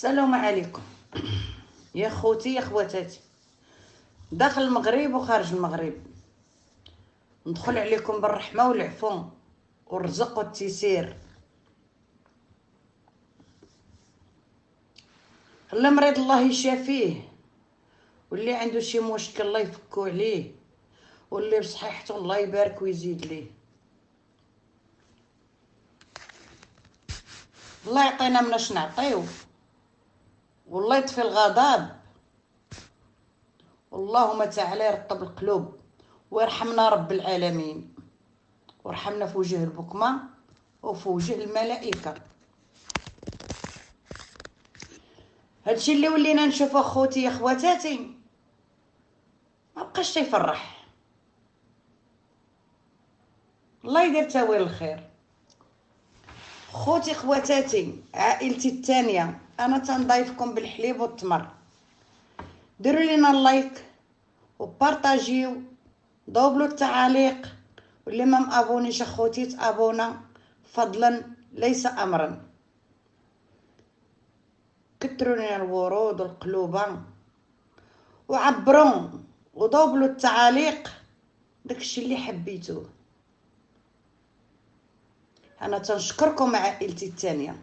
السلام عليكم يا خوتي يا خواتاتي، داخل المغرب وخارج المغرب. ندخل عليكم بالرحمه والعفو والرزق والتيسير. اللي مريض الله يشافيه، واللي عنده شي مشكل الله يفكو عليه، واللي بصحيحته الله يبارك ويزيد ليه. الله يعطينا مناش نعطيو، والله يطفي الغضب، اللهم تعالى يرطب القلوب ويرحمنا رب العالمين، وارحمنا في وجه البكمه وفي وجه الملائكه. هادشي اللي ولينا نشوفو خوتي يا خواتاتي ما بقاش تيفرح. الله يدير تاويل الخير. خوتي خواتاتي عائلتي الثانيه، انا تنضيفكم بالحليب والتمر. ديروا لينا اللايك وبارطاجيو، ضوبلوا التعاليق، واللي ما مابونيش اخوتي تابونا فضلا ليس امرا. كتروا لنا الورود والقلوبه وعبروا وضوبلوا التعاليق داكشي اللي حبيتوه. انا تنشكركم عائلتي الثانيه،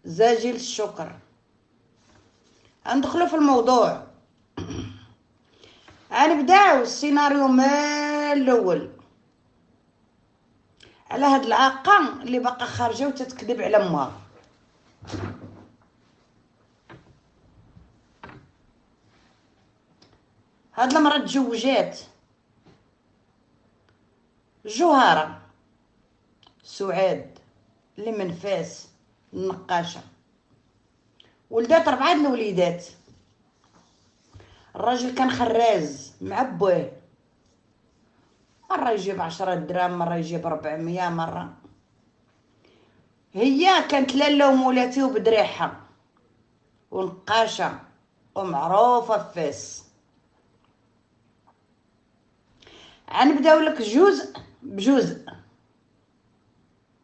زاجل الشكر. غندخلوا في الموضوع، غنبداو السيناريو من الاول على هاد العاقه اللي باقا خارجه وتتكذب على امها. هاد المراه تزوجات جوهره سعاد اللي من فاس النقاشه، ولدات 4 الوليدات. الراجل كان خراز مع بوه، مرة يجيب 10 دراهم، مرة يجيب 400 مرة. هي كانت لاله ومولاتي وبدريحة ونقاشة ومعروفة في فاس. غنبداو لك جزء بجزء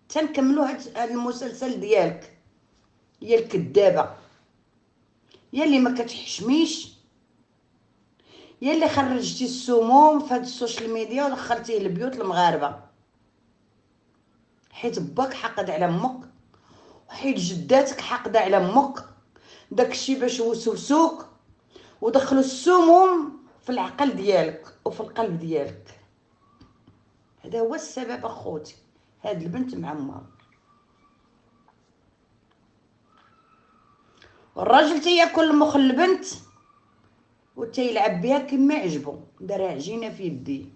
تنكملو هاد المسلسل ديالك يا الكدابة، يا اللي ما كتحشميش، يا اللي خرجتي السموم في هاد السوشيال ميديا ودخلتيه لبيوت المغاربه، حيت باك حقد على امك وحيت جداتك حقده على امك. داكشي باش وسوسوك ودخلوا السموم في العقل ديالك وفي القلب ديالك. هذا هو السبب اخوتي، هاد البنت مع امها. والراجل تياكل مخ البنت وتيلعب بها كما عجبو، دارها عجينه في يدي.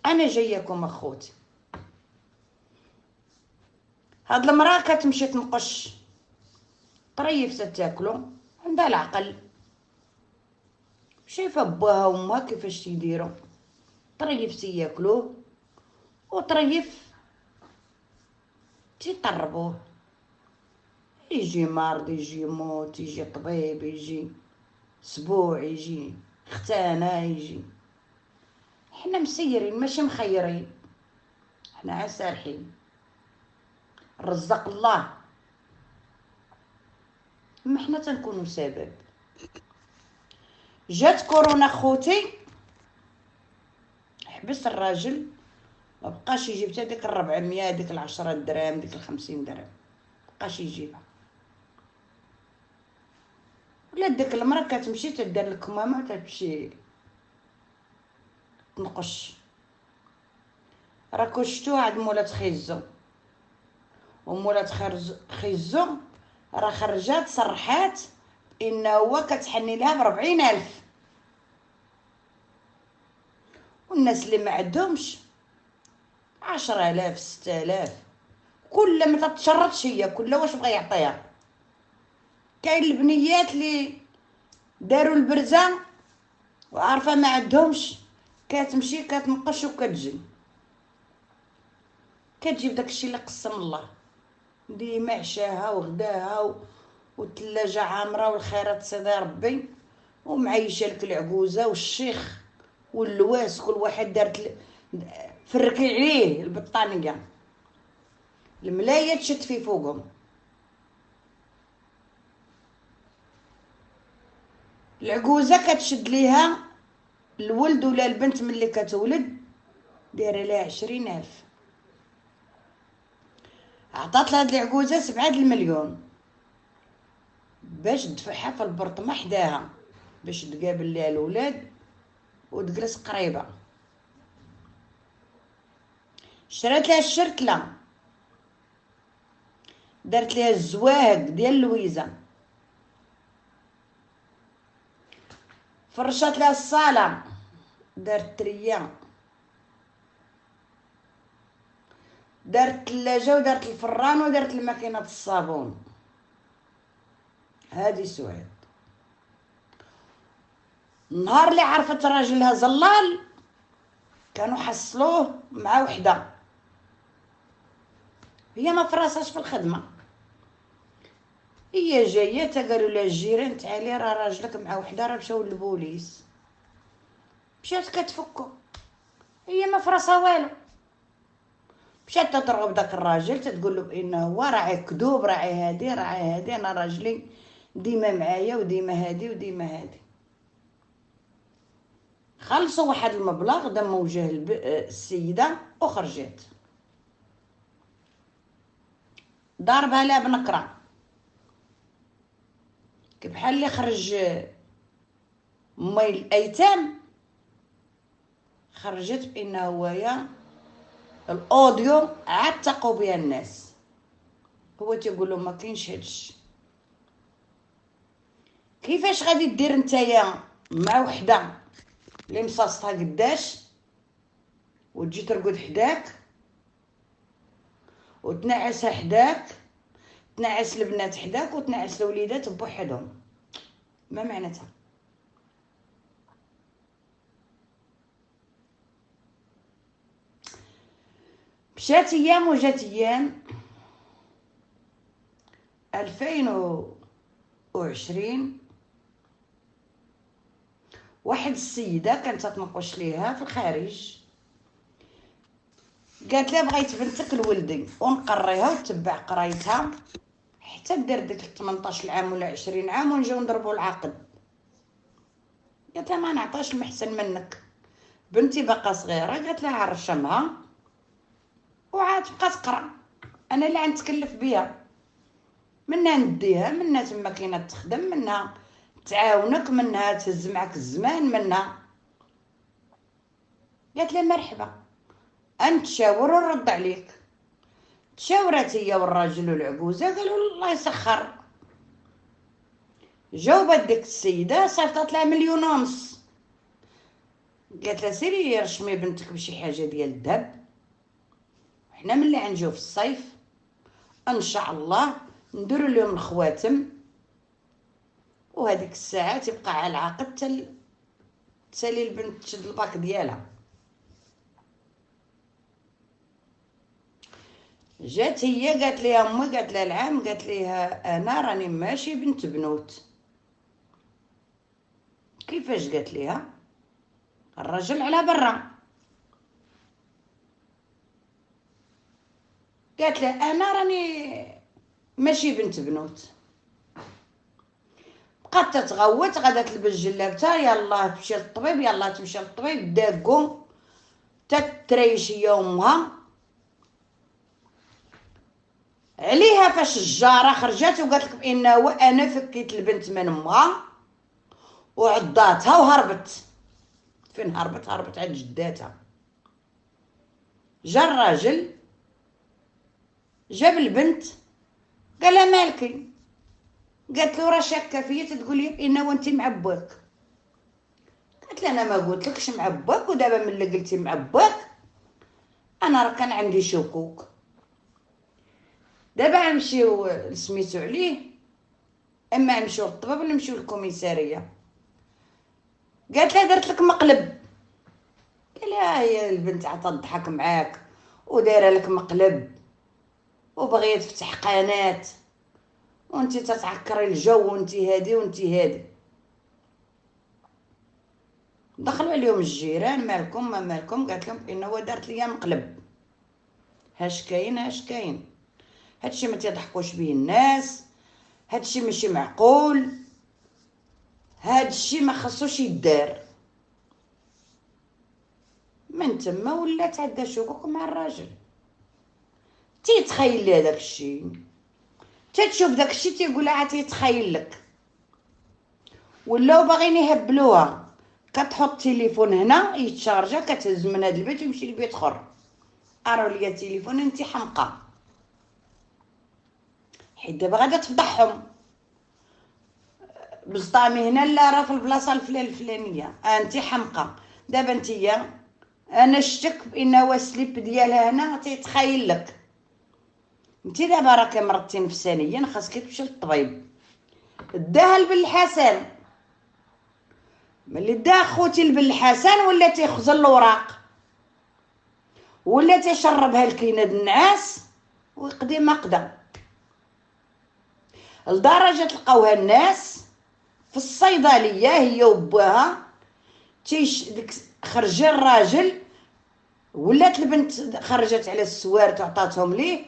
انا جاياكم اخوتي، هاد المراه كتمشي تنقش طريف تاكلو، عندها العقل، شايفه باها وامها كيفاش تيديروا. طريف تياكلوه وطريف تيطربوه، يجي مرض، يجي موت، يجي طبيب، يجي اسبوع، يجي ختانه، يجي. حنا مسيرين ماشي مخيرين، حنا عسارحين. رزق الله، اما حنا تنكونوا سبب. جات كورونا خوتي، حبس الراجل، ما بقاش يجيب حتى ديك 400، ديك 10 دراهم، ديك 50 درهم، مبقاش يجيبها. ولا ديك المراه كتمشي تدير الكمامه تمشي تنقش. راكو شفتو عند مولات خيزو، ومولات خيزو راه خرجات صرحات ان هو كتحني لها ب40,000. والناس اللي ما عندهمش 10,000 6,000 كل ما تتشرطش هي كل واش بغى يعطيها. كاين البنيات اللي داروا البرزه وعارفه ما عندهمش، كتمشي كتنقش وكتجي كتجيب داكشي اللي قسم الله، ديما عشاها وغداها والثلاجه عامره والخيرات سيدي ربي، ومعيشه لك العجوزه والشيخ واللواس. كل واحد دارت فركي عليه البطانيه، الملايه تشد في فوقهم. العجوزه كتشد ليها الولد ولا البنت ملي كتولد دايره لها 20,000. عطات لهاد العجوزه 7 المليون باش تدفعها في البرطمه حداها باش تقابل ليها الولاد وتجلس قريبه. شرات لها الشرتله، دارت ليها الزواهق ديال لويزه، فرشات لها الصاله، دارت تريا، دارت الثلاجه ودارت الفران ودارت الماكينه الصابون. هادي سعاد. النهار اللي عرفت راجلها زلال كانوا حصلوه مع وحده، هي ما فراساش في الخدمه، هي جايه قالوا لها الجيران تعالي راه راجلك مع وحده، راه مشاو للبوليس. مشات كتفكو، هي ما فراسها والو، مشات تضرب داك الراجل تتقول له بانه هو راعي كذوب، راعي هادي انا راجلي ديما معايا وديما هادي وديما هادي. خلصوا واحد المبلغ دم وجه السيده وخرجت، ضاربها لها بنكره بحال اللي خرج مي الايتام. خرجت بانه هويا الاوديو عتقوا بها الناس، هو تيقول لهم ما كاينش هادشي. كيفاش غادي دير نتايا مع وحده اللي مصاصتها قداش وتجي ترقد حداك وتنعسها حداك، تنعس البنات حداك وتنعس الوليدات بوحدهم؟ ما معناتها؟ مشات ايام وجات ايام. 2020 واحد السيده كانت تنقش ليها في الخارج، قالت لها بغيت بنتك لولدي ونقريها وتتبع قرايتها حتى دير ديك 18 عام ولا 20 عام ونجيو نضربوا العقد. قالت لها ما نعطاش المحسن منك، بنتي باقا صغيره. قالت لها عرشمها وعاد تبقى تقرا، انا اللي غنتكلف بيها، منها نديها، منها تما كاينه تخدم، منها تعاونك، منها تهز معك الزمان، منها. قالت لها مرحبا، نتشاور ونرد عليك. تشاورات هي والراجل والعجوزه، قالوا الله يسخر. جاوبت ديك السيده صيفطت لها 1,5 مليون. قالت لها سيري رشمي بنتك بشي حاجه ديال الذهب، حنا ملي غنجيو في الصيف ان شاء الله نديروا لهم الخواتم، وهذيك الساعه تبقى على العقد تسالي البنت تشد الباك ديالها. جات هي قالت لها امي، قالت لها العام، قالت لها انا راني ماشي بنت بنوت. كيفاش؟ قالت لها الرجل على برا. قالت لها انا راني ماشي بنت بنوت. بقات تتغوت، غادا تلبس جلابتها، يلاه تمشي للطبيب، يلاه تمشي للطبيب، داكو تتريش هي امها عليها. فاش الجاره خرجت وقالت لك بانه انا فكيت البنت من امها وعضاتها وهربت. فين هربت؟ هربت عند جداتها. جا الراجل جاب البنت، قال لها مالكي؟ قالت له راه شاكه فيا تقول لي بانه انت مع باك. قالت لها انا ما قلت لكش مع باك، ودابا ملي قلتي مع باك انا راه كان عندي شكوك. دابا غنمشيو سميتو عليه، اما نمشيو للطبيب ولا نمشيو للكوميساريه. قالت لها درت لك مقلب. قال لها هي البنت عاد تضحك معاك ودايره لك مقلب وبغيه تفتح قناه وانت تتعكري الجو وانت هادي وانت هادي. دخلوا عليهم الجيران، مالكم ما مالكم؟ قالت لهم انه هو دارت ليا مقلب. هاش كاين هاش كاين، هادشي ما تيضحكوش به الناس، هادشي ماشي معقول. هاد الشي ما خصوش يدار. من تما ولات عندها شكوك مع الراجل. تيتخيل لي هداك الشي، تتشوف داك الشي تيقولها عاد تيتخيل لك. ولاو باغيين يهبلوها، كتحط التليفون هنا يتشارجا، كتهز من هاد البيت ويمشي لبيت اخر. اروا ليا التليفون، انت حمقى، حيت دابا غادا تفضحهم. بزطامي هنا لا راه في البلاصه الفلانيه، انت حمقى. دابا انتيا انا شتك بانه هو السليب ديالها هنا تيتخيل لك. انت دابا راك مرضتي نفسانيا، خاصك تمشي للطبيب. داها لبن الحسن، ملي دا خوتي لبن الحسن ولا تيخزن الوراق ولا تيشربها الكيناد النعاس ويقضي ما قدا، لدرجه تلقاوها الناس في الصيدليه هي وباها ديك خرج الراجل، ولات البنت خرجت على السوارت وعطاتهم ليه،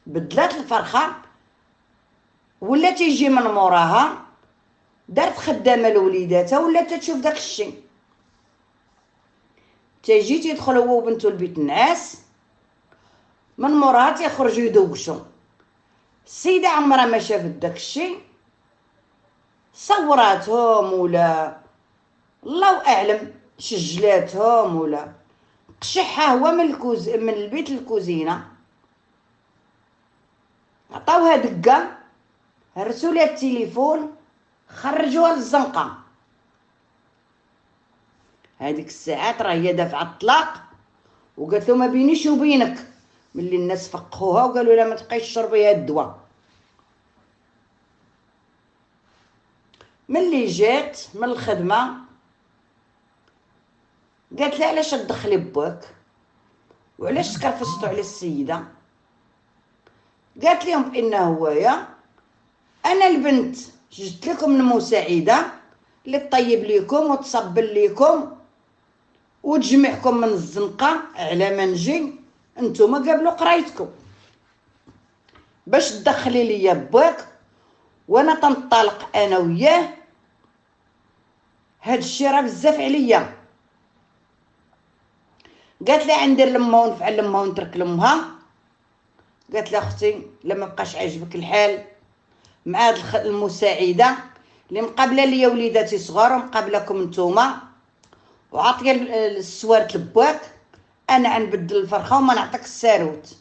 بدلات الفرخه، ولا تيجي من موراها دارت خدامه لوليداتها ولا تشوف داك الشي. تيجي تيدخل هو وبنته البيت النعاس، من موراها تيخرجوا يدوشوا. السيده عمرها ما شافت داك الشي، صوراتهم ولا الله اعلم سجلاتهم ولا قشحها هو من البيت للكوزينه. عطاوها دقه، هرسوا لها التليفون، خرجوها للزنقه. هذيك الساعات راه هي دافعه الطلاق، وقالت له ما بينيش وبينك. ملي الناس فقهوها وقالوا لها ما تبقايش تشربي هاد الدواء. ملي جات من الخدمه قالت لها علاش تدخلي باك وعلاش تكرفستوا على السيده. قالت لهم بان هوايا انا البنت جبت لكم المساعده اللي تطيب ليكم وتصبل ليكم وتجمعكم من الزنقه على ما نجي انتوما قابلوا قرايتكم، باش تدخلي ليا باك وانا تنطلق انا وياه. هاد الشي راه بزاف عليا. قالت لي عندي لمها ونفعل لمها ونترك لمها. قالت لي اختي لما بقاش عاجبك الحال مع هاد المساعده اللي مقابله ليا وليداتي صغار ومقابلكم نتوما وعاطيه السوارت لباك، انا غنبدل الفرخه وما نعطيك الساروت.